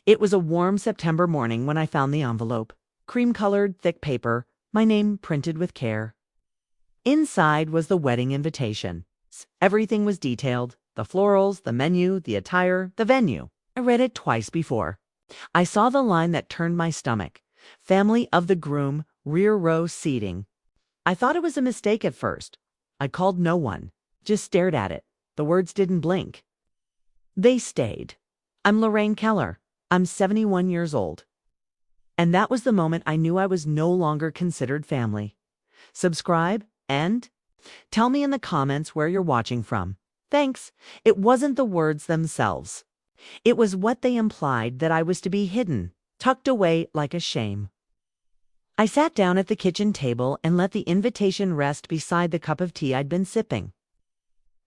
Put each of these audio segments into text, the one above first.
It was a warm September morning when I found the envelope. Cream-colored, thick paper, my name printed with care. Inside was the wedding invitation. Everything was detailed: the florals, the menu, the attire, the venue. I read it twice before. I saw the line that turned my stomach. Family of the groom, rear row seating. I thought it was a mistake at first. I called no one, just stared at it. The words didn't blink. They stayed. I'm Lorraine Keller. I'm 71 years old. And that was the moment I knew I was no longer considered family. Subscribe and tell me in the comments where you're watching from. Thanks. It wasn't the words themselves. It was what they implied, that I was to be hidden, tucked away like a shame. I sat down at the kitchen table and let the invitation rest beside the cup of tea I'd been sipping.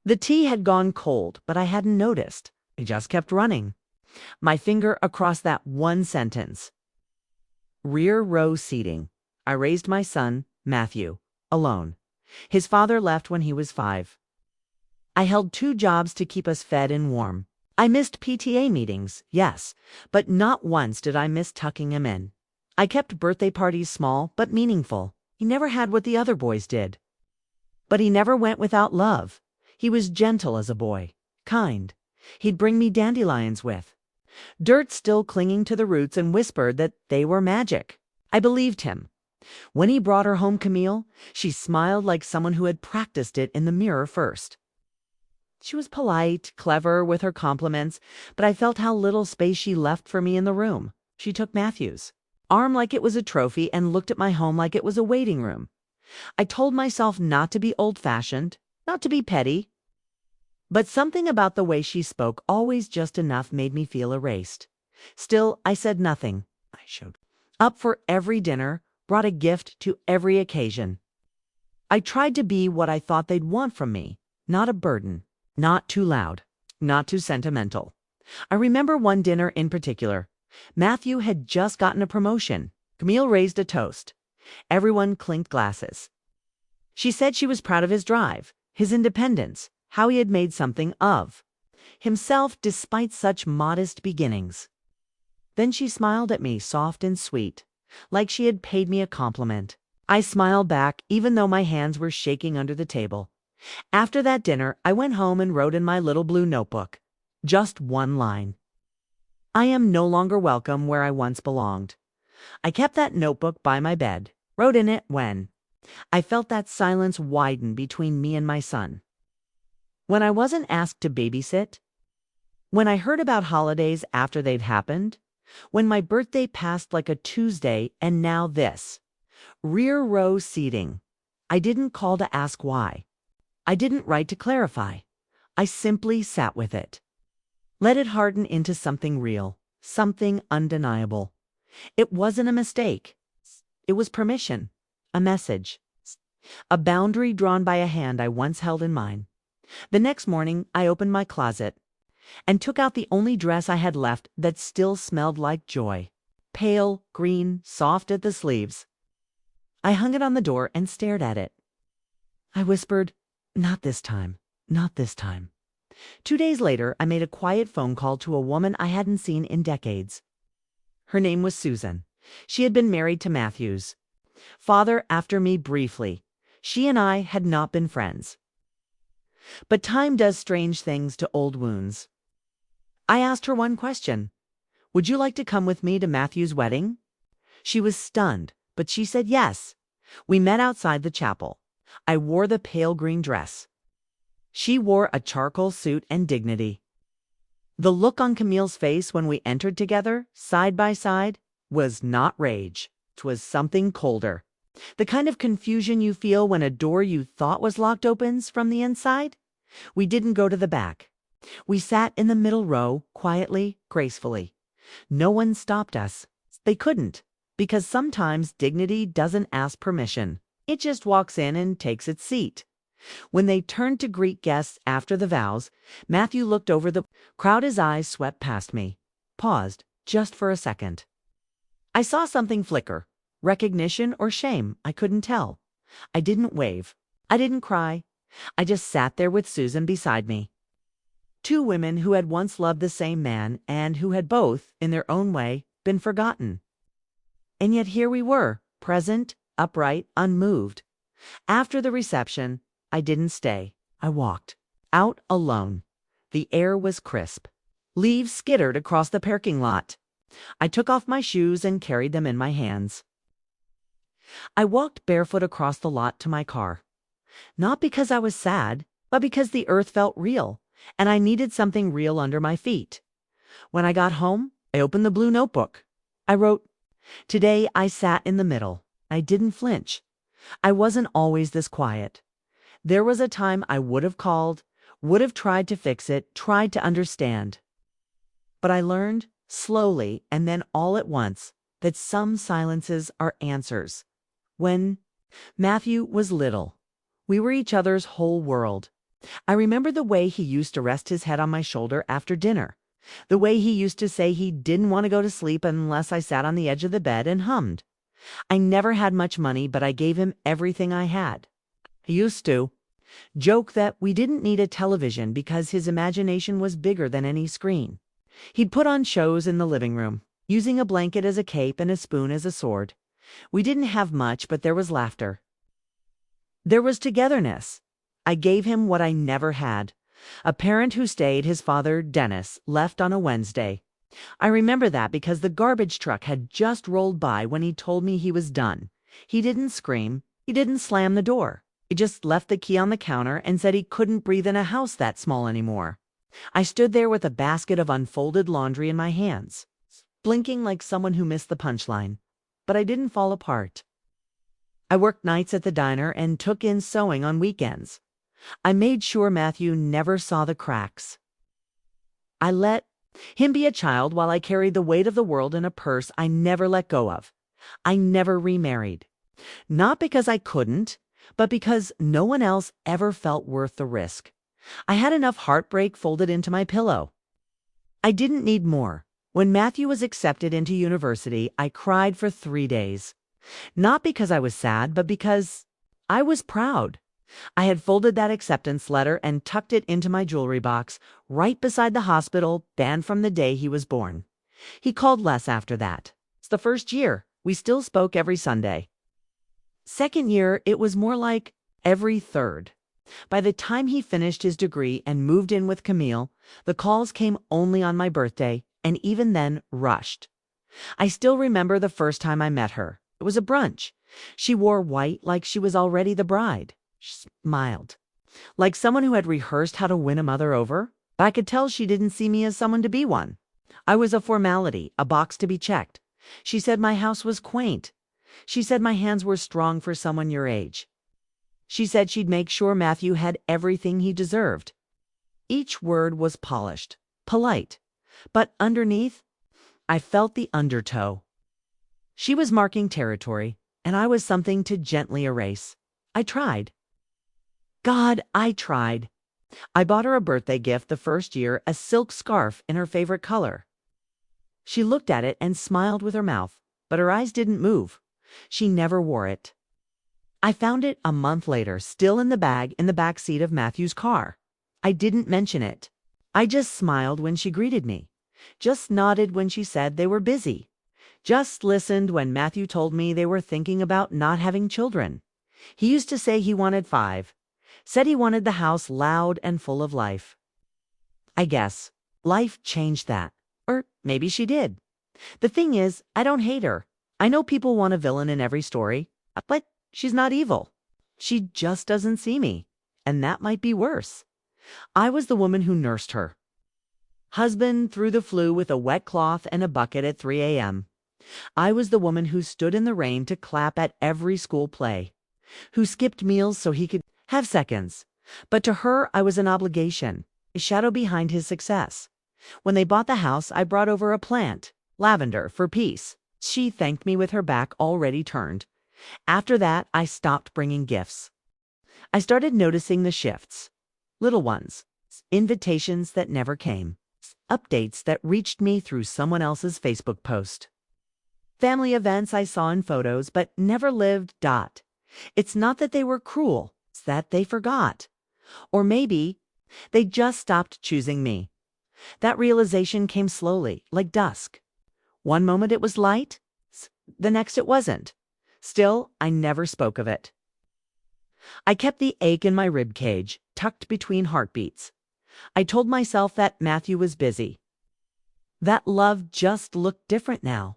The tea had gone cold, but I hadn't noticed. I just kept running, my finger across that one sentence. Rear row seating. I raised my son, Matthew, alone. His father left when he was 5. I held 2 jobs to keep us fed and warm. I missed PTA meetings, yes, but not once did I miss tucking him in. I kept birthday parties small but meaningful. He never had what the other boys did. But he never went without love. He was gentle as a boy, kind. He'd bring me dandelions with dirt still clinging to the roots and whispered that they were magic. I believed him. When he brought her home Camille, she smiled like someone who had practiced it in the mirror first. She was polite, clever with her compliments, but I felt how little space she left for me in the room. She took Matthew's arm like it was a trophy and looked at my home like it was a waiting room. I told myself not to be old-fashioned, not to be petty. But something about the way she spoke, always just enough, made me feel erased. Still, I said nothing. I showed up for every dinner, brought a gift to every occasion. I tried to be what I thought they'd want from me, not a burden, not too loud, not too sentimental. I remember one dinner in particular. Matthew had just gotten a promotion. Camille raised a toast. Everyone clinked glasses. She said she was proud of his drive, his independence, how he had made something of himself despite such modest beginnings. Then she smiled at me, soft and sweet, like she had paid me a compliment. I smiled back, even though my hands were shaking under the table. After that dinner, I went home and wrote in my little blue notebook, just one line: I am no longer welcome where I once belonged. I kept that notebook by my bed, wrote in it when I felt that silence widen between me and my son. When I wasn't asked to babysit, when I heard about holidays after they'd happened, when my birthday passed like a Tuesday, and now this. Rear row seating. I didn't call to ask why. I didn't write to clarify. I simply sat with it. Let it harden into something real, something undeniable. It wasn't a mistake. It was permission, a message, a boundary drawn by a hand I once held in mine. The next morning, I opened my closet and took out the only dress I had left that still smelled like joy. Pale, green, soft at the sleeves. I hung it on the door and stared at it. I whispered, "Not this time, not this time." 2 days later, I made a quiet phone call to a woman I hadn't seen in decades. Her name was Susan. She had been married to Matthew's father after me briefly. She and I had not been friends. But time does strange things to old wounds. I asked her one question. Would you like to come with me to Matthew's wedding? She was stunned, but she said yes. We met outside the chapel. I wore the pale green dress. She wore a charcoal suit and dignity. The look on Camille's face when we entered together, side by side, was not rage. It was something colder. The kind of confusion you feel when a door you thought was locked opens from the inside. We didn't go to the back. We sat in the middle row, quietly, gracefully. No one stopped us. They couldn't, because sometimes dignity doesn't ask permission. It just walks in and takes its seat. When they turned to greet guests after the vows, Matthew looked over the crowd. His eyes swept past me, paused just for a second. I saw something flicker. Recognition or shame, I couldn't tell. I didn't wave. I didn't cry. I just sat there with Susan beside me. Two women who had once loved the same man and who had both, in their own way, been forgotten. And yet here we were, present, upright, unmoved. After the reception, I didn't stay. I walked. Out alone. The air was crisp. Leaves skittered across the parking lot. I took off my shoes and carried them in my hands. I walked barefoot across the lot to my car. Not because I was sad, but because the earth felt real, and I needed something real under my feet. When I got home, I opened the blue notebook. I wrote, "Today I sat in the middle. I didn't flinch. I wasn't always this quiet. There was a time I would have called, would have tried to fix it, tried to understand. But I learned, slowly and then all at once, that some silences are answers. When Matthew was little, we were each other's whole world. I remember the way he used to rest his head on my shoulder after dinner, the way he used to say he didn't want to go to sleep unless I sat on the edge of the bed and hummed. I never had much money, but I gave him everything I had. He used to joke that we didn't need a television because his imagination was bigger than any screen. He'd put on shows in the living room, using a blanket as a cape and a spoon as a sword. We didn't have much, but there was laughter. There was togetherness. I gave him what I never had. A parent who stayed, his father, Dennis, left on a Wednesday. I remember that because the garbage truck had just rolled by when he told me he was done. He didn't scream. He didn't slam the door. He just left the key on the counter and said he couldn't breathe in a house that small anymore. I stood there with a basket of unfolded laundry in my hands, blinking like someone who missed the punchline. But I didn't fall apart. I worked nights at the diner and took in sewing on weekends. I made sure Matthew never saw the cracks. I let him be a child while I carried the weight of the world in a purse I never let go of. I never remarried. Not because I couldn't, but because no one else ever felt worth the risk. I had enough heartbreak folded into my pillow. I didn't need more. When Matthew was accepted into university, I cried for 3 days. Not because I was sad, but because I was proud. I had folded that acceptance letter and tucked it into my jewelry box, right beside the hospital, banned from the day he was born. He called less after that. It's the first year. We still spoke every Sunday. Second year, it was more like every third. By the time he finished his degree and moved in with Camille, the calls came only on my birthday, and even then rushed. I still remember the first time I met her. It was a brunch. She wore white like she was already the bride. She smiled, like someone who had rehearsed how to win a mother over. But I could tell she didn't see me as someone to be one. I was a formality, a box to be checked. She said my house was quaint. She said my hands were strong for someone your age. She said she'd make sure Matthew had everything he deserved. Each word was polished, polite, but underneath, I felt the undertow. She was marking territory, and I was something to gently erase. I tried. God, I tried. I bought her a birthday gift the first year, a silk scarf in her favorite color. She looked at it and smiled with her mouth, but her eyes didn't move. She never wore it. I found it a month later, still in the bag in the back seat of Matthew's car. I didn't mention it. I just smiled when she greeted me, just nodded when she said they were busy, just listened when Matthew told me they were thinking about not having children. He used to say he wanted 5, said he wanted the house loud and full of life. I guess life changed that, or maybe she did. The thing is, I don't hate her. I know people want a villain in every story, but she's not evil. She just doesn't see me, and that might be worse. I was the woman who nursed her. Husband threw the flu with a wet cloth and a bucket at 3 a.m. I was the woman who stood in the rain to clap at every school play, who skipped meals so he could have seconds. But to her, I was an obligation, a shadow behind his success. When they bought the house, I brought over a plant, lavender, for peace. She thanked me with her back already turned. After that, I stopped bringing gifts. I started noticing the shifts. Little ones, invitations that never came, updates that reached me through someone else's Facebook post. Family events I saw in photos but never lived. It's not that they were cruel, it's that they forgot. Or maybe They just stopped choosing me. That realization came slowly, like dusk. One moment it was light, the next it wasn't. Still, I never spoke of it. I kept the ache in my rib cage, tucked between heartbeats. I told myself that Matthew was busy. That love just looked different now.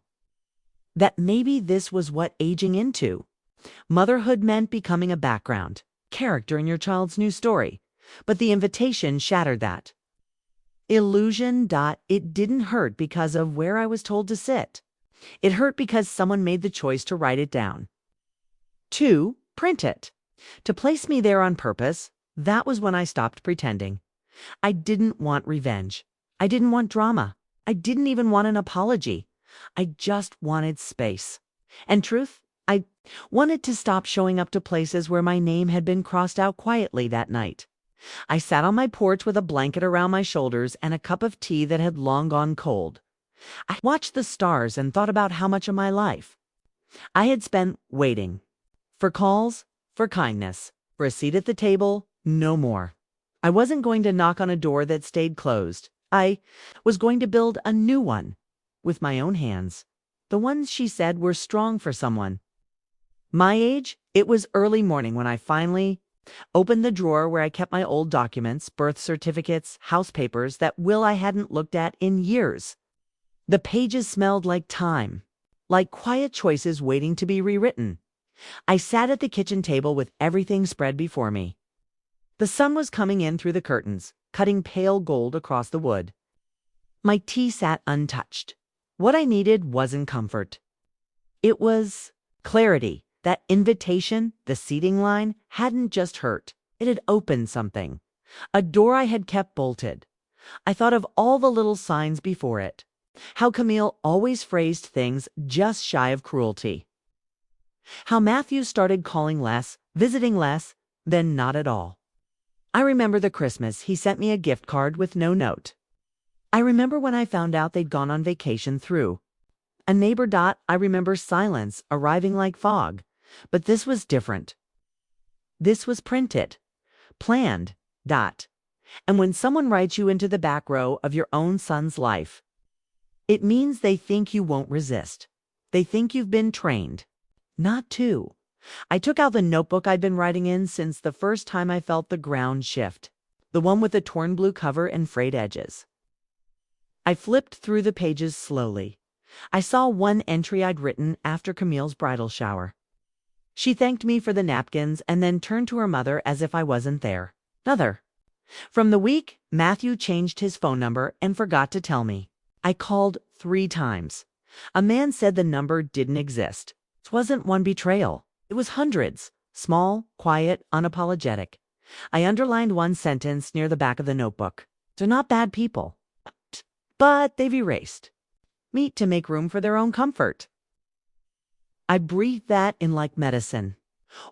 That maybe this was what aging into. Motherhood meant becoming a background, character in your child's new story. But the invitation shattered that. Illusion. It didn't hurt because of where I was told to sit. It hurt because someone made the choice to write it down. 2. Print it. To place me there on purpose. That was when I stopped pretending. I didn't want revenge. I didn't want drama. I didn't even want an apology. I just wanted space. And truth, I wanted to stop showing up to places where my name had been crossed out quietly that night. I sat on my porch with a blanket around my shoulders and a cup of tea that had long gone cold. I watched the stars and thought about how much of my life I had spent waiting. For calls, for kindness, for a seat at the table, no more. I wasn't going to knock on a door that stayed closed. I was going to build a new one, with my own hands. The ones she said were strong for someone my age. It was early morning when I finally opened the drawer where I kept my old documents, birth certificates, house papers, that will I hadn't looked at in years. The pages smelled like time, like quiet choices waiting to be rewritten. I sat at the kitchen table with everything spread before me. The sun was coming in through the curtains, cutting pale gold across the wood. My tea sat untouched. What I needed wasn't comfort. It was clarity. That invitation, the seating line, hadn't just hurt. It had opened something. A door I had kept bolted. I thought of all the little signs before it. How Camille always phrased things just shy of cruelty. How Matthew started calling less, visiting less, then not at all. I remember the Christmas he sent me a gift card with no note. I remember when I found out they'd gone on vacation through a neighbor. I remember silence arriving like fog. But this was different. This was printed, planned. And when someone writes you into the back row of your own son's life, it means they think you won't resist. They think you've been trained not to. I took out the notebook I'd been writing in since the first time I felt the ground shift, the one with the torn blue cover and frayed edges. I flipped through the pages slowly. I saw one entry I'd written after Camille's bridal shower. She thanked me for the napkins and then turned to her mother as if I wasn't there. Mother. From the week, Matthew changed his phone number and forgot to tell me. I called 3 times. A man said the number didn't exist. It wasn't one betrayal. It was hundreds. Small, quiet, unapologetic. I underlined one sentence near the back of the notebook. They're not bad people. But they've erased me to make room for their own comfort. I breathed that in like medicine.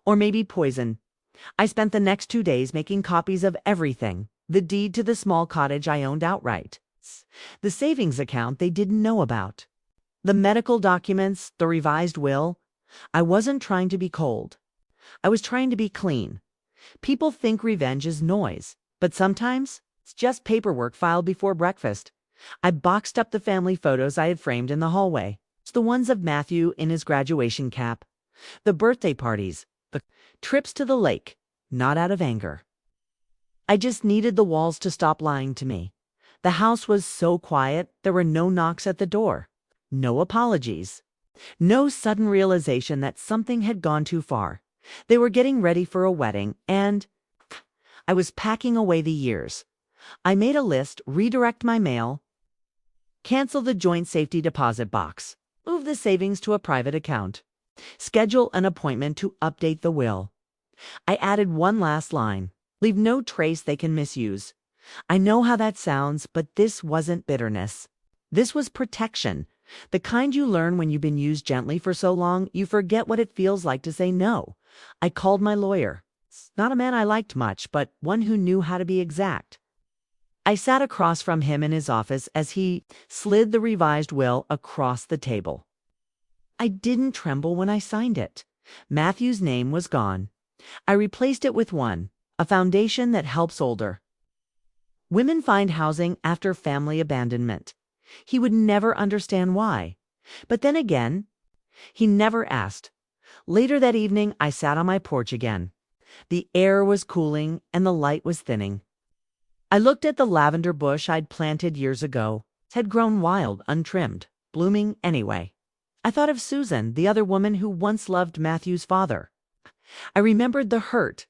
Or maybe poison. I spent the next 2 days making copies of everything. The deed to the small cottage I owned outright. The savings account they didn't know about. The medical documents, the revised will. I wasn't trying to be cold. I was trying to be clean. People think revenge is noise, but sometimes it's just paperwork filed before breakfast. I boxed up the family photos I had framed in the hallway. The ones of Matthew in his graduation cap, the birthday parties, the trips to the lake, not out of anger. I just needed the walls to stop lying to me. The house was so quiet, there were no knocks at the door, no apologies, no sudden realization that something had gone too far. They were getting ready for a wedding, and I was packing away the years. I made a list, redirect my mail, cancel the joint safety deposit box. Move the savings to a private account. Schedule an appointment to update the will. I added one last line. Leave no trace they can misuse. I know how that sounds, but this wasn't bitterness. This was protection. The kind you learn when you've been used gently for so long, you forget what it feels like to say no. I called my lawyer. Not a man I liked much, but one who knew how to be exact. I sat across from him in his office as he slid the revised will across the table. I didn't tremble when I signed it. Matthew's name was gone. I replaced it with one, a foundation that helps older Women find housing after family abandonment. He would never understand why. But then again, he never asked. Later that evening, I sat on my porch again. The air was cooling and the light was thinning. I looked at the lavender bush I'd planted years ago. It had grown wild, untrimmed, blooming anyway. I thought of Susan, the other woman who once loved Matthew's father. I remembered the hurt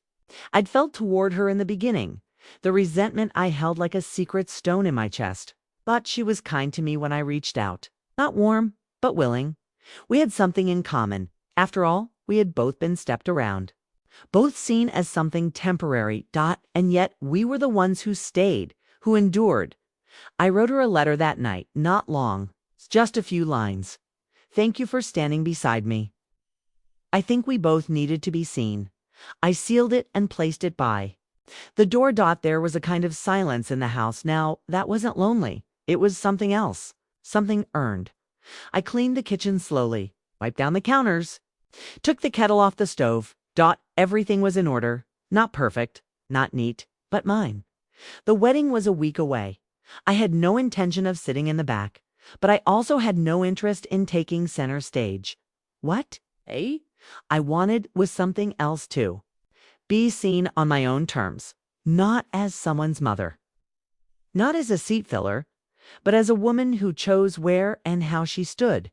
I'd felt toward her in the beginning, the resentment I held like a secret stone in my chest. But she was kind to me when I reached out. Not warm, but willing. We had something in common. After all, we had both been stepped around. Both seen as something temporary, and yet we were the ones who stayed, who endured. I wrote her a letter that night, not long, just a few lines. Thank you for standing beside me. I think we both needed to be seen. I sealed it and placed it by the door. There was a kind of silence in the house now that wasn't lonely. It was something else, something earned. I cleaned the kitchen slowly, wiped down the counters, took the kettle off the stove. Everything was in order, not perfect, not neat, but mine. The wedding was a week away. I had no intention of sitting in the back, but I also had no interest in taking center stage. What, I wanted was something else too. Be seen on my own terms, not as someone's mother. Not as a seat filler, but as a woman who chose where and how she stood,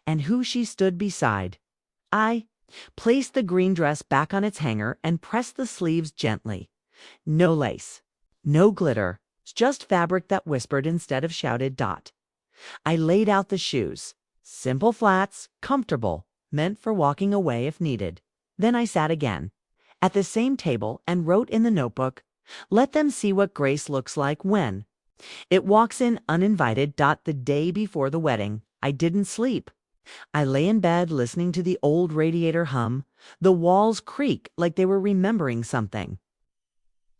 and who she stood beside. I placed the green dress back on its hanger and pressed the sleeves gently. No lace, no glitter, just fabric that whispered instead of shouted. I laid out the shoes, simple flats, comfortable, meant for walking away if needed. Then I sat again at the same table and wrote in the notebook, let them see what grace looks like when it walks in uninvited. The day before the wedding, I didn't sleep. I lay in bed listening to the old radiator hum, the walls creak like they were remembering something.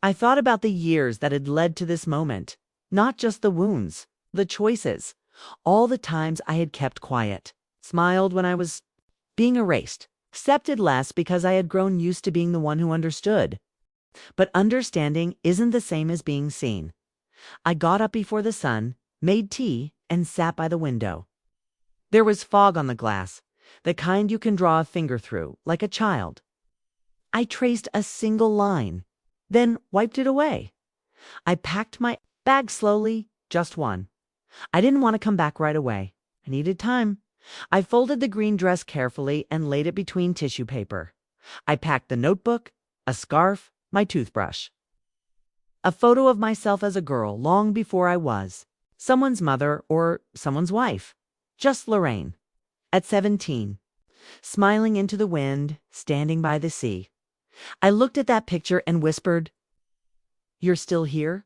I thought about the years that had led to this moment, not just the wounds, the choices, all the times I had kept quiet, smiled when I was being erased, accepted less because I had grown used to being the one who understood. But understanding isn't the same as being seen. I got up before the sun, made tea, and sat by the window. There was fog on the glass, the kind you can draw a finger through, like a child. I traced a single line, then wiped it away. I packed my bag slowly, just one. I didn't want to come back right away. I needed time. I folded the green dress carefully and laid it between tissue paper. I packed the notebook, a scarf, my toothbrush. A photo of myself as a girl long before I was someone's mother or someone's wife. Just Lorraine, at 17, smiling into the wind, standing by the sea. I looked at that picture and whispered, "You're still here?"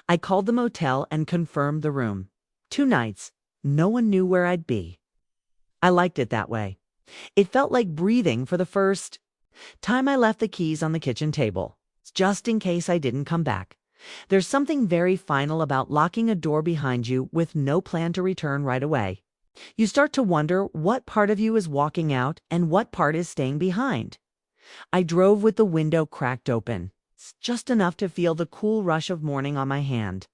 I called the motel and confirmed the room. 2 nights, no one knew where I'd be. I liked it that way. It felt like breathing for the first time. I left the keys on the kitchen table, just in case I didn't come back. There's something very final about locking a door behind you with no plan to return right away. You start to wonder what part of you is walking out and what part is staying behind. I drove with the window cracked open, just enough to feel the cool rush of morning on my hand.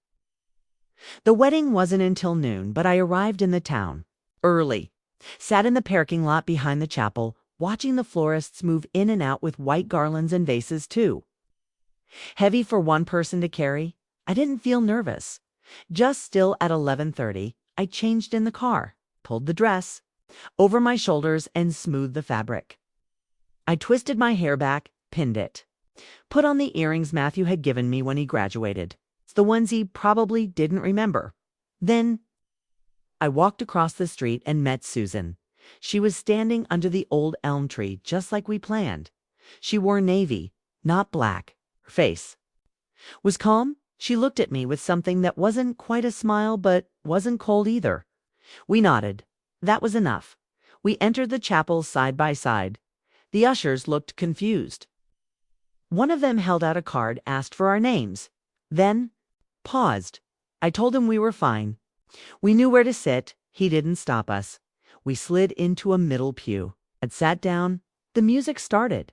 The wedding wasn't until noon, but I arrived in the town early, sat in the parking lot behind the chapel, watching the florists move in and out with white garlands and vases too. Heavy for one person to carry, I didn't feel nervous. Just still at 11:30, I changed in the car, pulled the dress over my shoulders and smoothed the fabric. I twisted my hair back, pinned it, put on the earrings Matthew had given me when he graduated. It's the ones he probably didn't remember. Then I walked across the street and met Susan. She was standing under the old elm tree, just like we planned. She wore navy, not black. Her face was calm. She looked at me with something that wasn't quite a smile, but wasn't cold either. We nodded. That was enough. We entered the chapel side by side. The ushers looked confused. One of them held out a card, asked for our names, then paused. I told him we were fine. We knew where to sit. He didn't stop us. We slid into a middle pew. I sat down. The music started.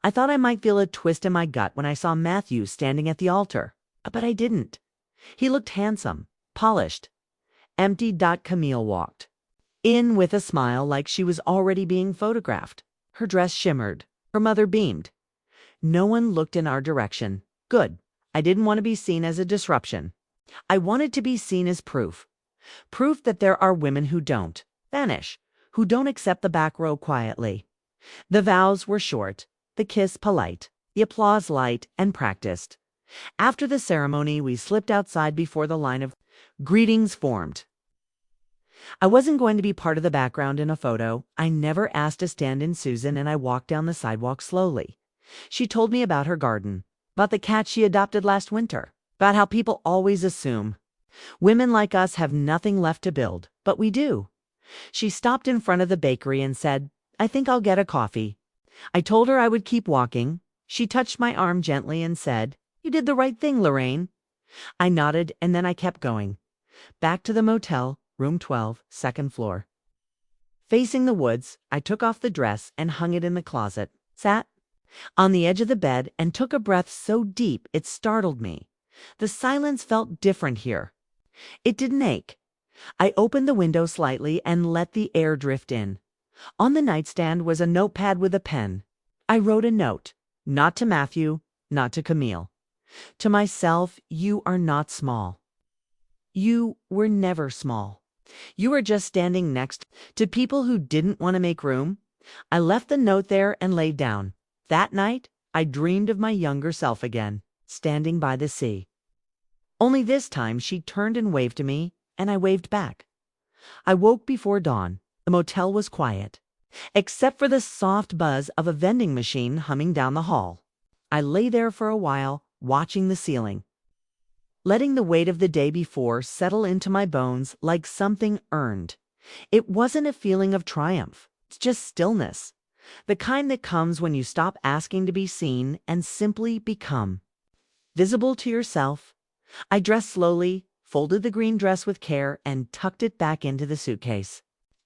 I thought I might feel a twist in my gut when I saw Matthew standing at the altar, but I didn't. He looked handsome, polished, empty. Camille walked in with a smile like she was already being photographed. Her dress shimmered. Her mother beamed. No one looked in our direction. Good. I didn't want to be seen as a disruption. I wanted to be seen as proof. Proof that there are women who don't vanish, who don't accept the back row quietly. The vows were short, the kiss polite, the applause light and practiced. After the ceremony, we slipped outside before the line of greetings formed. I wasn't going to be part of the background in a photo. I never asked to stand in Susan, and I walked down the sidewalk slowly. She told me about her garden, about the cat she adopted last winter, about how people always assume women like us have nothing left to build, but we do. She stopped in front of the bakery and said, "I think I'll get a coffee." I told her I would keep walking. She touched my arm gently and said, "You did the right thing, Lorraine." I nodded, and then I kept going. Back to the motel, room 12, second floor. Facing the woods, I took off the dress and hung it in the closet, sat on the edge of the bed, and took a breath so deep it startled me. The silence felt different here. It didn't ache. I opened the window slightly and let the air drift in. On the nightstand was a notepad with a pen. I wrote a note, not to Matthew, not to Camille. To myself, you are not small. You were never small. You were just standing next to people who didn't want to make room. I left the note there and laid down. That night, I dreamed of my younger self again, standing by the sea. Only this time she turned and waved to me, and I waved back. I woke before dawn. The motel was quiet, except for the soft buzz of a vending machine humming down the hall. I lay there for a while, watching the ceiling, letting the weight of the day before settle into my bones like something earned. It wasn't a feeling of triumph. It's just stillness. The kind that comes when you stop asking to be seen and simply become visible to yourself. I dressed slowly, folded the green dress with care, and tucked it back into the suitcase.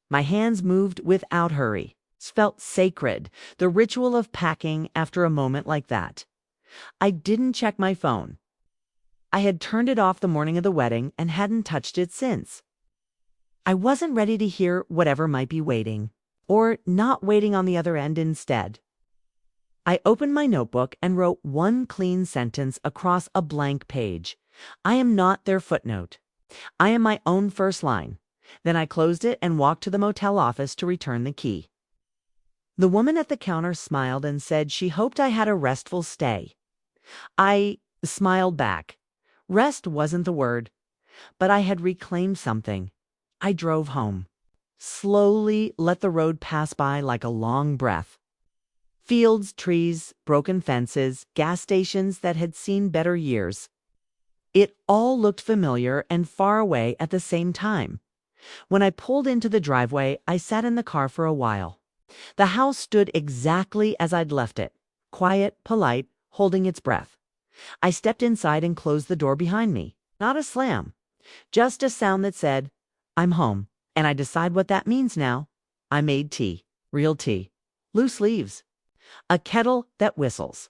My hands moved without hurry. It felt sacred, the ritual of packing after a moment like that. I didn't check my phone. I had turned it off the morning of the wedding and hadn't touched it since. I wasn't ready to hear whatever might be waiting, or not waiting on the other end instead. I opened my notebook and wrote one clean sentence across a blank page. I am not their footnote. I am my own first line. Then I closed it and walked to the motel office to return the key. The woman at the counter smiled and said she hoped I had a restful stay. I smiled back. Rest wasn't the word, but I had reclaimed something. I drove home. Slowly let the road pass by like a long breath. Fields, trees, broken fences, gas stations that had seen better years. It all looked familiar and far away at the same time. When I pulled into the driveway, I sat in the car for a while. The house stood exactly as I'd left it, quiet, polite, holding its breath. I stepped inside and closed the door behind me. Not a slam, just a sound that said, "I'm home." And I decide what that means now. I made tea, real tea, loose leaves, a kettle that whistles.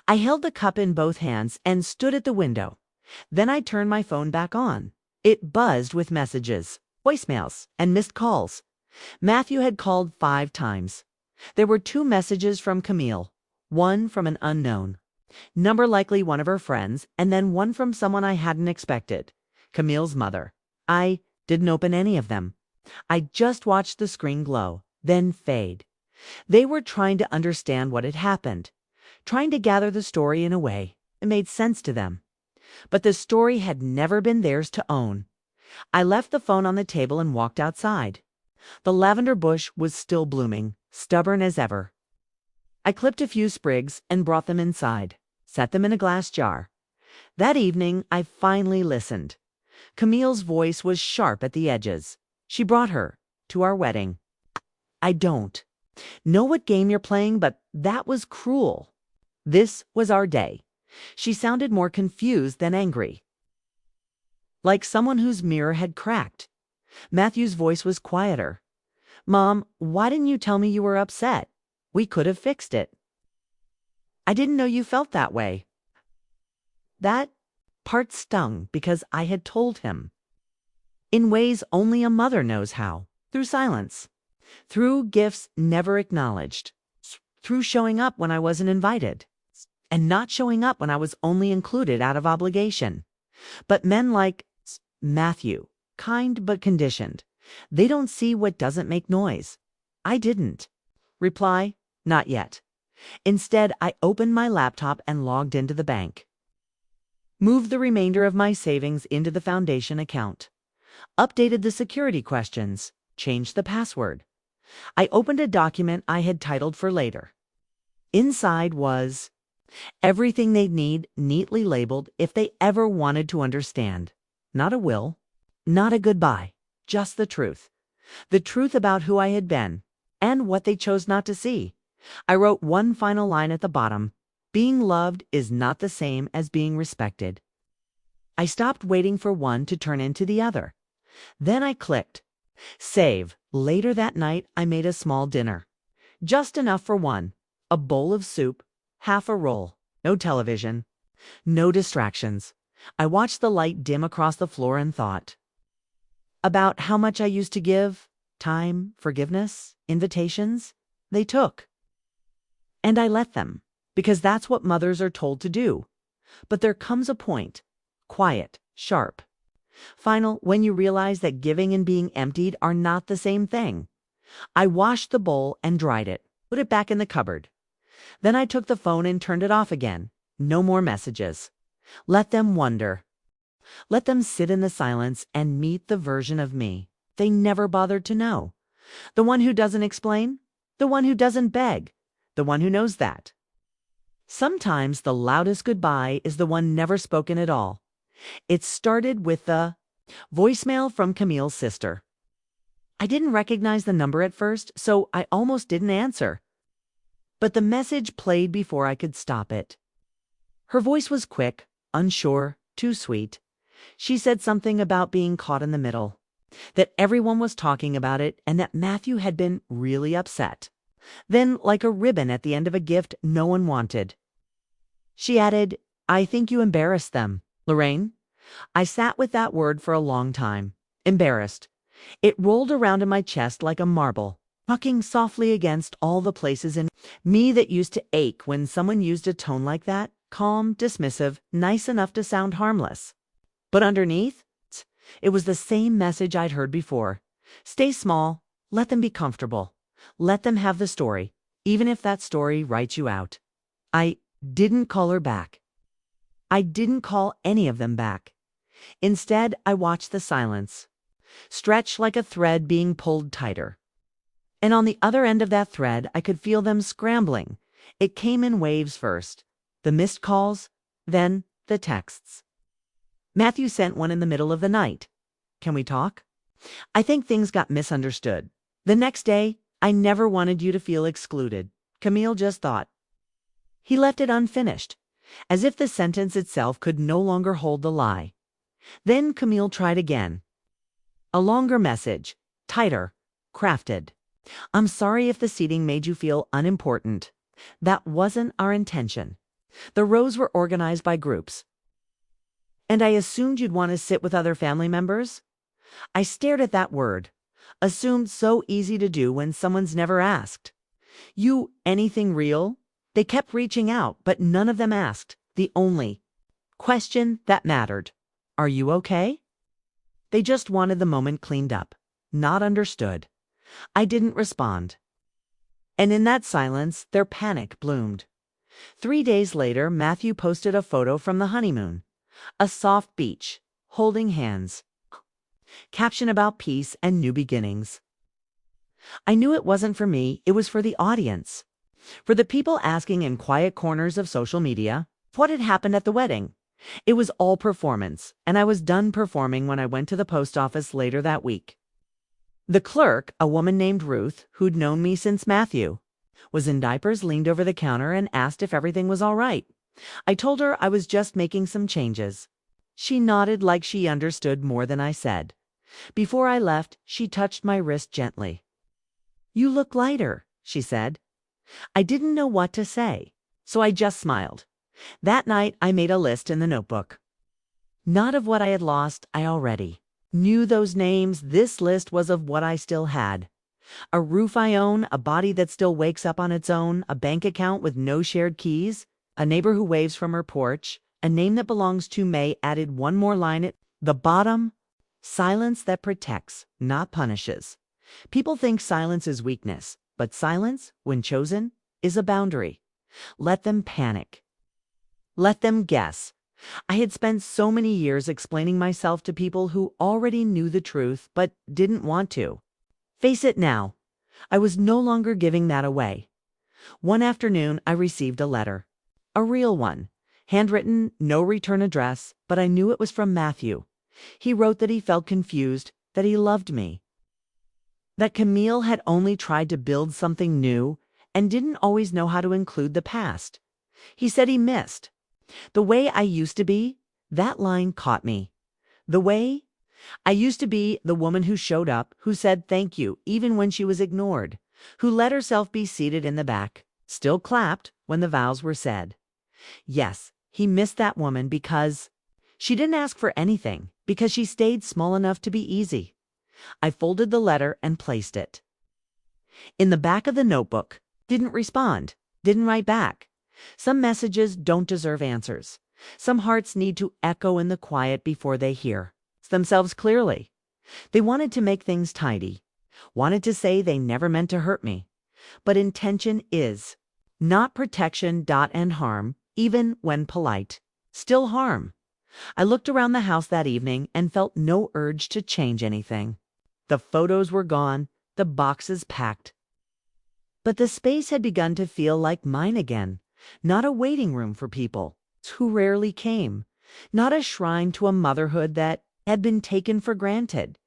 I held the cup in both hands and stood at the window. Then I turned my phone back on. It buzzed with messages, voicemails, and missed calls. Matthew had called 5 times. There were 2 messages from Camille, one from an unknown number, likely one of her friends, and then one from someone I hadn't expected, Camille's mother. I didn't open any of them. I just watched the screen glow, then fade. They were trying to understand what had happened, trying to gather the story in a way that made sense to them. But the story had never been theirs to own. I left the phone on the table and walked outside. The lavender bush was still blooming, stubborn as ever. I clipped a few sprigs and brought them inside, set them in a glass jar. That evening, I finally listened. Camille's voice was sharp at the edges. She brought her to our wedding. "I don't know what game you're playing, but that was cruel. This was our day." She sounded more confused than angry, like someone whose mirror had cracked. Matthew's voice was quieter. "Mom, why didn't you tell me you were upset? We could have fixed it." "I didn't know you felt that way." That Part stung because I had told him. In ways only a mother knows how. Through silence. Through gifts never acknowledged. Through showing up when I wasn't invited. And not showing up when I was only included out of obligation. But men like Matthew, kind but conditioned. They don't see what doesn't make noise. I didn't. Reply, not yet. Instead, I opened my laptop and logged into the bank. Moved the remainder of my savings into the foundation account. Updated the security questions. Changed the password. I opened a document I had titled for later. Inside was everything they'd need, neatly labeled if they ever wanted to understand. Not a will, not a goodbye, just the truth. The truth about who I had been, and what they chose not to see. I wrote one final line at the bottom. Being loved is not the same as being respected. I stopped waiting for one to turn into the other. Then I clicked. Save. Later that night, I made a small dinner. Just enough for one. A bowl of soup, half a roll. No television. No distractions. I watched the light dim across the floor and thought about how much I used to give, time, forgiveness, invitations. They took. And I let them, because that's what mothers are told to do. But there comes a point, quiet, sharp, final, when you realize that giving and being emptied are not the same thing. I washed the bowl and dried it, put it back in the cupboard. Then I took the phone and turned it off again. No more messages. Let them wonder. Let them sit in the silence and meet the version of me they never bothered to know. The one who doesn't explain. The one who doesn't beg. The one who knows that. Sometimes the loudest goodbye is the one never spoken at all. It started with the voicemail from Camille's sister. I didn't recognize the number at first, so I almost didn't answer. But the message played before I could stop it. Her voice was quick, unsure, too sweet. She said something about being caught in the middle, that everyone was talking about it and that Matthew had been really upset. Then, like a ribbon at the end of a gift no one wanted, she added, I think you embarrassed them, Lorraine. I sat with that word for a long time. Embarrassed. It rolled around in my chest like a marble, knocking softly against all the places in me that used to ache when someone used a tone like that, calm, dismissive, nice enough to sound harmless. But underneath, it was the same message I'd heard before. Stay small, let them be comfortable. Let them have the story, even if that story writes you out. I didn't call her back. I didn't call any of them back. Instead, I watched the silence stretch like a thread being pulled tighter. And on the other end of that thread, I could feel them scrambling. It came in waves first. The missed calls, then the texts. Matthew sent one in the middle of the night. Can we talk? I think things got misunderstood. The next day, I never wanted you to feel excluded. Camille just thought. He left it unfinished, as if the sentence itself could no longer hold the lie. Then Camille tried again. A longer message, tighter, crafted. I'm sorry if the seating made you feel unimportant. That wasn't our intention. The rows were organized by groups. And I assumed you'd want to sit with other family members? I stared at that word. Assumed so easy to do when someone's never asked. You, anything real? They kept reaching out, but none of them asked. The only question that mattered. Are you okay? They just wanted the moment cleaned up. Not understood. I didn't respond. And in that silence, their panic bloomed. 3 days later, Matthew posted a photo from the honeymoon. A soft beach, holding hands. Caption about peace and new beginnings. I knew it wasn't for me, it was for the audience. For the people asking in quiet corners of social media what had happened at the wedding. It was all performance, and I was done performing when I went to the post office later that week. The clerk, a woman named Ruth, who'd known me since Matthew, was in diapers, leaned over the counter and asked if everything was all right. I told her I was just making some changes. She nodded like she understood more than I said. Before I left, she touched my wrist gently. You look lighter, she said. I didn't know what to say, so I just smiled. That night, I made a list in the notebook. Not of what I had lost, I already knew those names. This list was of what I still had. A roof I own, a body that still wakes up on its own, a bank account with no shared keys, a neighbor who waves from her porch, a name that belongs to May added one more line at the bottom. Silence that protects, not punishes. People think silence is weakness, but silence, when chosen, is a boundary. Let them panic. Let them guess. I had spent so many years explaining myself to people who already knew the truth but didn't want to. Face it now. I was no longer giving that away. One afternoon, I received a letter. A real one. Handwritten, no return address, but I knew it was from Matthew. He wrote that he felt confused, that he loved me. That Camille had only tried to build something new and didn't always know how to include the past. He said he missed the way I used to be. That line caught me. The way I used to be, the woman who showed up, who said thank you even when she was ignored, who let herself be seated in the back, still clapped when the vows were said. Yes, he missed that woman because she didn't ask for anything, because she stayed small enough to be easy. I folded the letter and placed it in the back of the notebook. Didn't respond, didn't write back. Some messages don't deserve answers. Some hearts need to echo in the quiet before they hear themselves clearly. They wanted to make things tidy, wanted to say they never meant to hurt me. But intention is not protection. And harm, even when polite, still harm. I looked around the house that evening and felt no urge to change anything. The photos were gone, the boxes packed. But the space had begun to feel like mine again, not a waiting room for people who rarely came, not a shrine to a motherhood that had been taken for granted,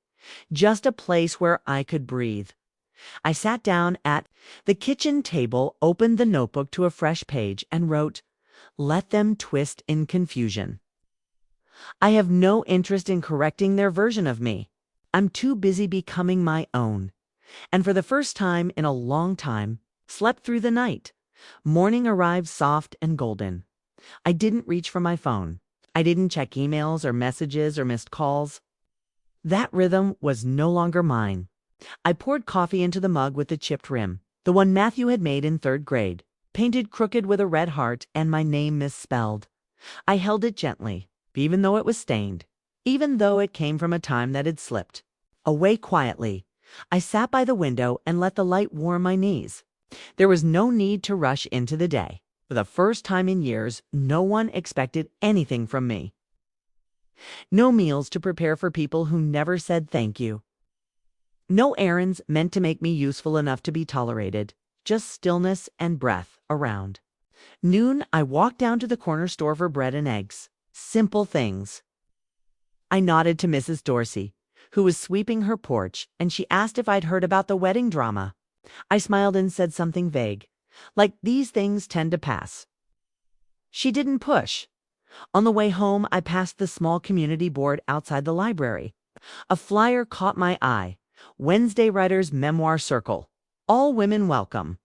just a place where I could breathe. I sat down at the kitchen table, opened the notebook to a fresh page, and wrote, "Let them twist in confusion. I have no interest in correcting their version of me. I'm too busy becoming my own." And for the first time in a long time, slept through the night. Morning arrived soft and golden. I didn't reach for my phone. I didn't check emails or messages or missed calls. That rhythm was no longer mine. I poured coffee into the mug with the chipped rim, the one Matthew had made in 3rd grade, painted crooked with a red heart and my name misspelled. I held it gently, even though it was stained, even though it came from a time that had slipped away quietly. I sat by the window and let the light warm my knees. There was no need to rush into the day. For the first time in years, no one expected anything from me. No meals to prepare for people who never said thank you. No errands meant to make me useful enough to be tolerated. Just stillness and breath around. Noon, I walked down to the corner store for bread and eggs. Simple things. I nodded to Mrs. Dorsey, who was sweeping her porch, and she asked if I'd heard about the wedding drama. I smiled and said something vague, like these things tend to pass. She didn't push. On the way home, I passed the small community board outside the library. A flyer caught my eye. Wednesday Writers Memoir Circle. All women welcome.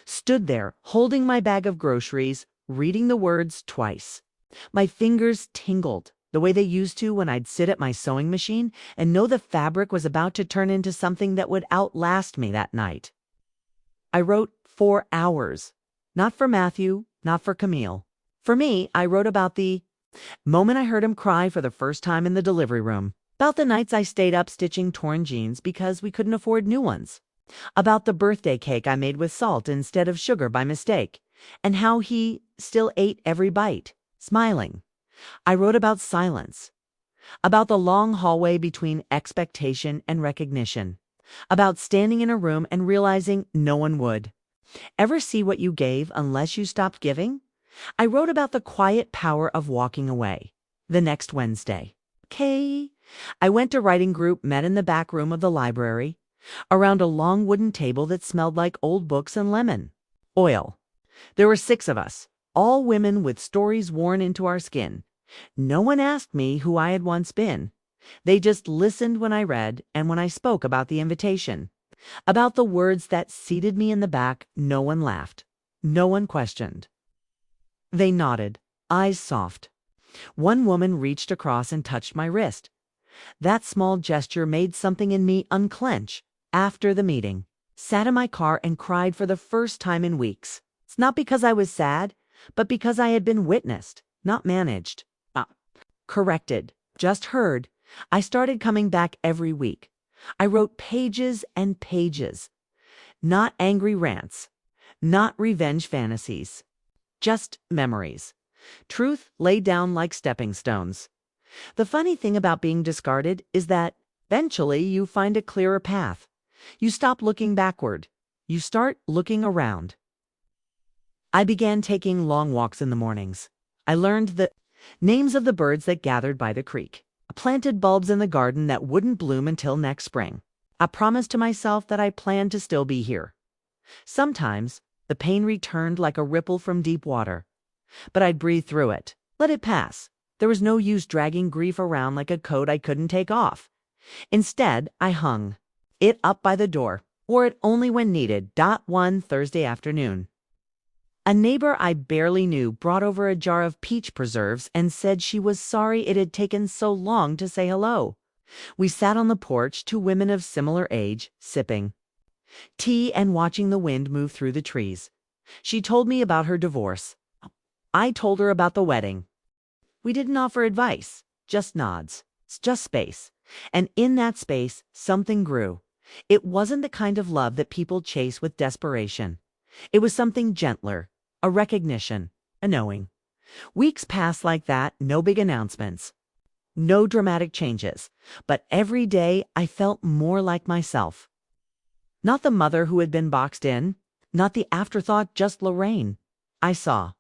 Stood there, holding my bag of groceries, reading the words twice. My fingers tingled, the way they used to when I'd sit at my sewing machine and know the fabric was about to turn into something that would outlast me that night. I wrote 4 hours. Not for Matthew, not for Camille. For me, I wrote about the moment I heard him cry for the first time in the delivery room. About the nights I stayed up stitching torn jeans because we couldn't afford new ones. About the birthday cake I made with salt instead of sugar by mistake. And how he still ate every bite, smiling. I wrote about silence. About the long hallway between expectation and recognition. About standing in a room and realizing no one would ever see what you gave unless you stopped giving. I wrote about the quiet power of walking away. The next Wednesday. I went to writing group, met in the back room of the library, around a long wooden table that smelled like old books and lemon oil. There were 6 of us, all women with stories worn into our skin. No one asked me who I had once been. They just listened when I read and when I spoke about the invitation. About the words that seated me in the back. No one laughed. No one questioned. They nodded, eyes soft. One woman reached across and touched my wrist. That small gesture made something in me unclench. After the meeting, sat in my car and cried for the first time in weeks. It's not because I was sad, but because I had been witnessed, not managed. Corrected, just heard. I started coming back every week. I wrote pages and pages. Not angry rants, not revenge fantasies, just memories. Truth laid down like stepping stones. The funny thing about being discarded is that eventually you find a clearer path. You stop looking backward. You start looking around. I began taking long walks in the mornings. I learned the names of the birds that gathered by the creek. I planted bulbs in the garden that wouldn't bloom until next spring. I promised to myself that I planned to still be here. Sometimes the pain returned like a ripple from deep water. But I'd breathe through it, let it pass. There was no use dragging grief around like a coat I couldn't take off. Instead, I hung it up by the door, wore it only when needed. One Thursday afternoon, a neighbor I barely knew brought over a jar of peach preserves and said she was sorry it had taken so long to say hello. We sat on the porch, two women of similar age, sipping tea and watching the wind move through the trees. She told me about her divorce. I told her about the wedding. We didn't offer advice, just nods, just space. And in that space, something grew. It wasn't the kind of love that people chase with desperation. It was something gentler, a recognition, a knowing. Weeks passed like that, no big announcements, no dramatic changes. But every day I felt more like myself. Not the mother who had been boxed in, not the afterthought, just Lorraine. I saw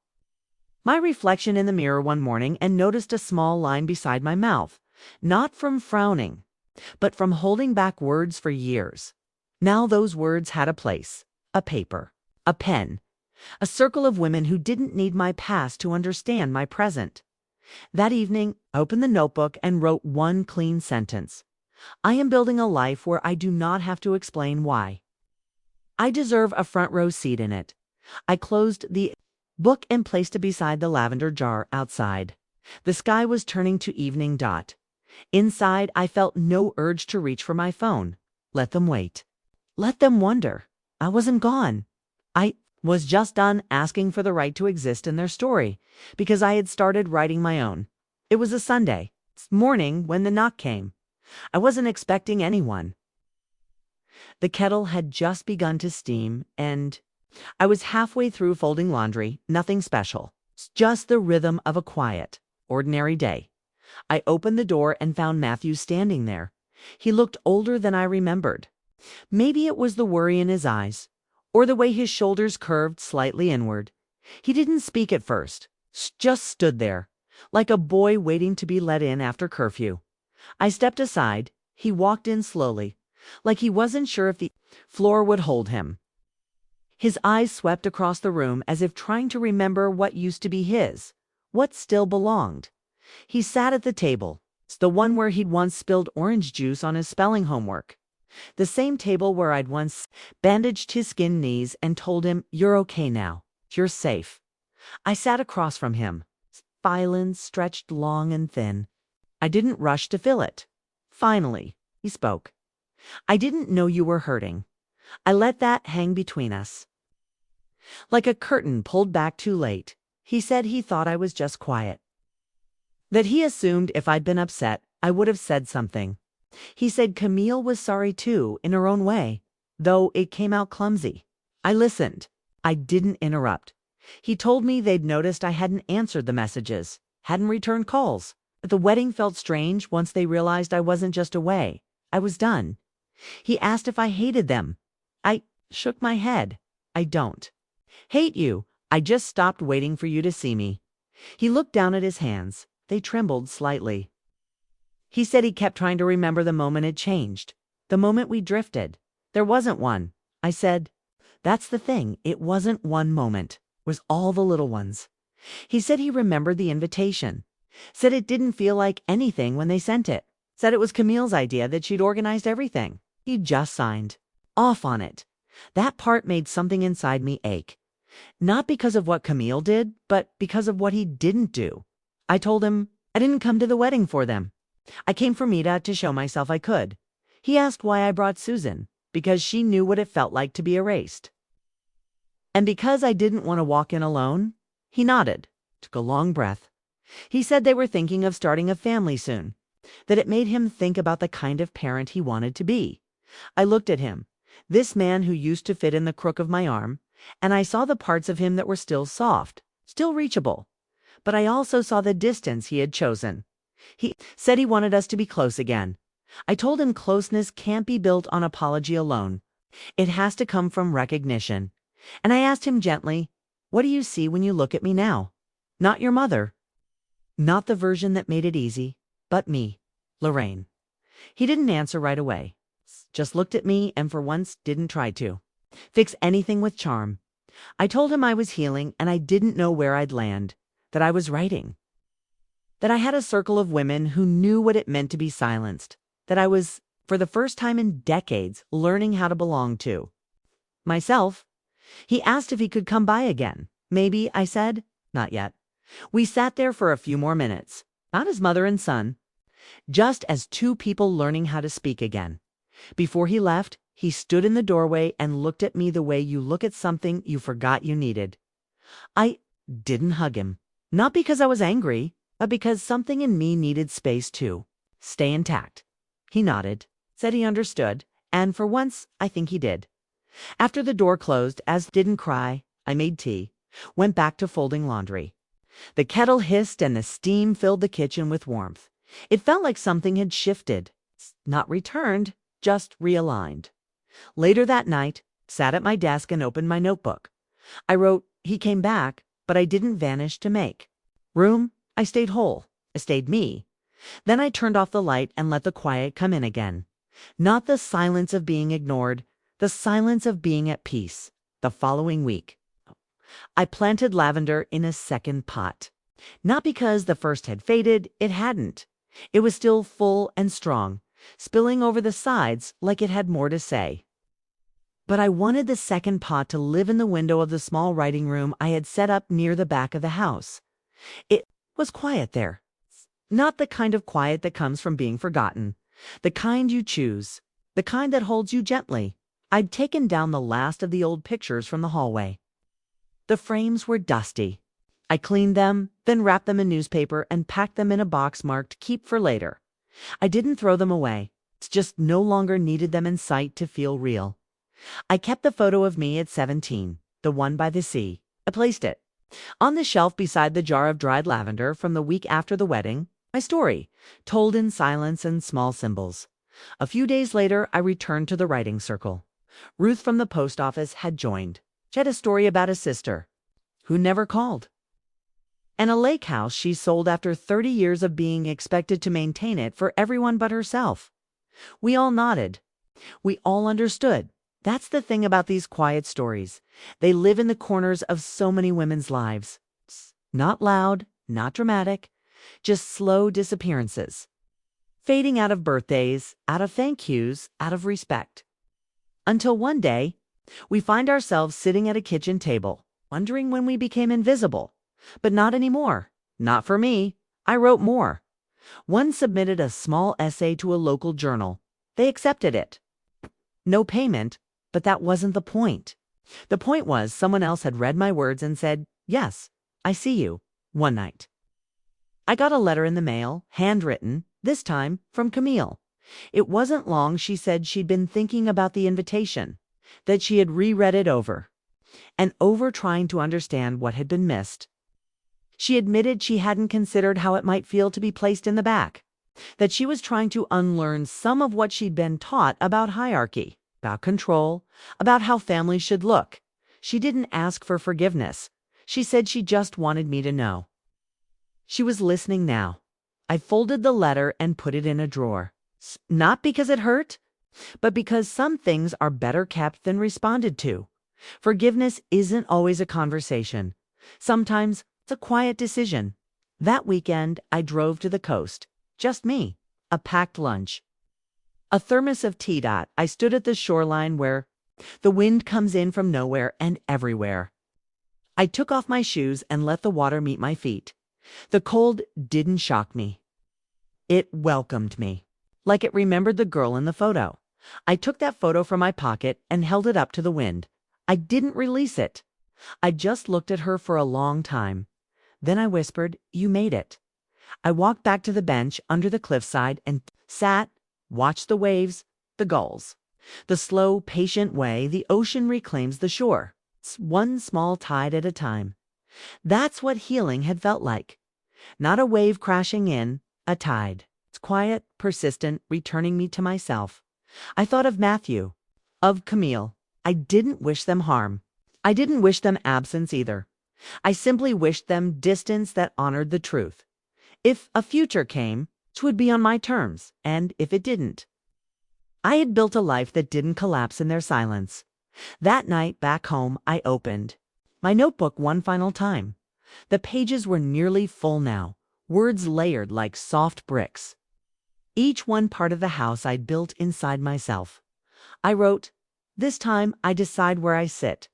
my reflection in the mirror one morning and noticed a small line beside my mouth, not from frowning, but from holding back words for years. Now those words had a place, a paper, a pen, a circle of women who didn't need my past to understand my present. That evening, I opened the notebook and wrote one clean sentence. I am building a life where I do not have to explain why. I deserve a front row seat in it. I closed the book and placed it beside the lavender jar outside. The sky was turning to evening. Inside, I felt no urge to reach for my phone. Let them wait. Let them wonder. I wasn't gone. I was just done asking for the right to exist in their story, because I had started writing my own. It was a Sunday morning when the knock came. I wasn't expecting anyone. The kettle had just begun to steam, and I was halfway through folding laundry, nothing special, just the rhythm of a quiet, ordinary day. I opened the door and found Matthew standing there. He looked older than I remembered. Maybe it was the worry in his eyes, or the way his shoulders curved slightly inward. He didn't speak at first, just stood there, like a boy waiting to be let in after curfew. I stepped aside. He walked in slowly, like he wasn't sure if the floor would hold him. His eyes swept across the room as if trying to remember what used to be his, what still belonged. He sat at the table, the one where he'd once spilled orange juice on his spelling homework. The same table where I'd once bandaged his skinned knees and told him, "You're okay now. You're safe." I sat across from him, silence stretched long and thin. I didn't rush to fill it. Finally, he spoke. "I didn't know you were hurting. I let that hang between us, like a curtain pulled back too late." He said he thought I was just quiet, that he assumed if I'd been upset, I would have said something. He said Camille was sorry too, in her own way, though it came out clumsy. I listened. I didn't interrupt. He told me they'd noticed I hadn't answered the messages, hadn't returned calls. The wedding felt strange once they realized I wasn't just away. I was done. He asked if I hated them. I shook my head. I don't hate you. I just stopped waiting for you to see me. He looked down at his hands. They trembled slightly. He said he kept trying to remember the moment it changed, the moment we drifted. There wasn't one. I said, "That's the thing. It wasn't one moment. It was all the little ones." He said he remembered the invitation. Said it didn't feel like anything when they sent it. Said it was Camille's idea, that she'd organized everything. He just signed off on it. That part made something inside me ache. Not because of what Camille did, but because of what he didn't do. I told him I didn't come to the wedding for them. I came for Mita to show myself I could. He asked why I brought Susan, because she knew what it felt like to be erased. And because I didn't want to walk in alone, he nodded, took a long breath. He said they were thinking of starting a family soon, that it made him think about the kind of parent he wanted to be. I looked at him, this man who used to fit in the crook of my arm, and I saw the parts of him that were still soft, still reachable. But I also saw the distance he had chosen. He said he wanted us to be close again. I told him closeness can't be built on apology alone. It has to come from recognition. And I asked him gently, "What do you see when you look at me now? Not your mother. Not the version that made it easy, but me, Lorraine." He didn't answer right away. Just looked at me and for once didn't try to fix anything with charm. I told him I was healing and I didn't know where I'd land, that I was writing, that I had a circle of women who knew what it meant to be silenced, that I was, for the first time in decades, learning how to belong to myself. He asked if he could come by again. Maybe, I said. Not yet. We sat there for a few more minutes, not as mother and son, just as two people learning how to speak again. Before he left, he stood in the doorway and looked at me the way you look at something you forgot you needed. I didn't hug him, not because I was angry, but because something in me needed space too. Stay intact. He nodded, said he understood, and for once, I think he did. After the door closed, as didn't cry, I made tea, went back to folding laundry. The kettle hissed and the steam filled the kitchen with warmth. It felt like something had shifted, not returned, just realigned. Later that night, sat at my desk and opened my notebook. I wrote, "He came back, but I didn't vanish to make room. I stayed whole. I stayed me." Then I turned off the light and let the quiet come in again. Not the silence of being ignored, the silence of being at peace. The following week, I planted lavender in a second pot. Not because the first had faded, it hadn't. It was still full and strong, spilling over the sides like it had more to say. But I wanted the second pot to live in the window of the small writing room I had set up near the back of the house. It was quiet there. Not the kind of quiet that comes from being forgotten. The kind you choose. The kind that holds you gently. I'd taken down the last of the old pictures from the hallway. The frames were dusty. I cleaned them, then wrapped them in newspaper and packed them in a box marked "Keep for later." I didn't throw them away. It's just no longer needed them in sight to feel real. I kept the photo of me at 17, the one by the sea. I placed it on the shelf beside the jar of dried lavender from the week after the wedding. My story, told in silence and small symbols. A few days later, I returned to the writing circle. Ruth from the post office had joined. She had a story about a sister who never called, and a lake house she sold after 30 years of being expected to maintain it for everyone but herself. We all nodded. We all understood. That's the thing about these quiet stories. They live in the corners of so many women's lives. Not loud, not dramatic, just slow disappearances. Fading out of birthdays, out of thank yous, out of respect. Until one day, we find ourselves sitting at a kitchen table, wondering when we became invisible. But not anymore. Not for me. I wrote more. One submitted a small essay to a local journal. They accepted it. No payment, but that wasn't the point. The point was someone else had read my words and said, "Yes, I see you," one night. I got a letter in the mail, handwritten, this time from Camille. It wasn't long. She said she'd been thinking about the invitation, that she had reread it over and over, trying to understand what had been missed. She admitted she hadn't considered how it might feel to be placed in the back, that she was trying to unlearn some of what she'd been taught about hierarchy, about control, about how families should look. She didn't ask for forgiveness. She said she just wanted me to know. She was listening now. I folded the letter and put it in a drawer. Not because it hurt, but because some things are better kept than responded to. Forgiveness isn't always a conversation. Sometimes it's a quiet decision. That weekend, I drove to the coast. Just me. A packed lunch. A thermos of tea. I stood at the shoreline where the wind comes in from nowhere and everywhere. I took off my shoes and let the water meet my feet. The cold didn't shock me. It welcomed me, like it remembered the girl in the photo. I took that photo from my pocket and held it up to the wind. I didn't release it. I just looked at her for a long time. Then I whispered, "You made it." I walked back to the bench under the cliffside and sat, watched the waves, the gulls. The slow, patient way the ocean reclaims the shore, one small tide at a time. That's what healing had felt like. Not a wave crashing in, a tide. It's quiet, persistent, returning me to myself. I thought of Matthew, of Camille. I didn't wish them harm. I didn't wish them absence either. I simply wished them distance that honored the truth. If a future came, 'twould be on my terms, and if it didn't. I had built a life that didn't collapse in their silence. That night, back home, I opened my notebook one final time. The pages were nearly full now, words layered like soft bricks. Each one part of the house I'd built inside myself. I wrote, "This time I decide where I sit.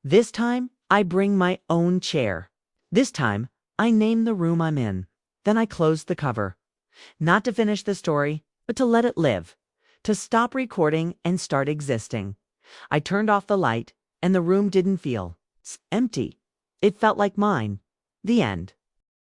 This time I bring my own chair. This time I name the room I'm in." Then I closed the cover. Not to finish the story, but to let it live. To stop recording and start existing. I turned off the light, and the room didn't feel empty. It felt like mine. The end.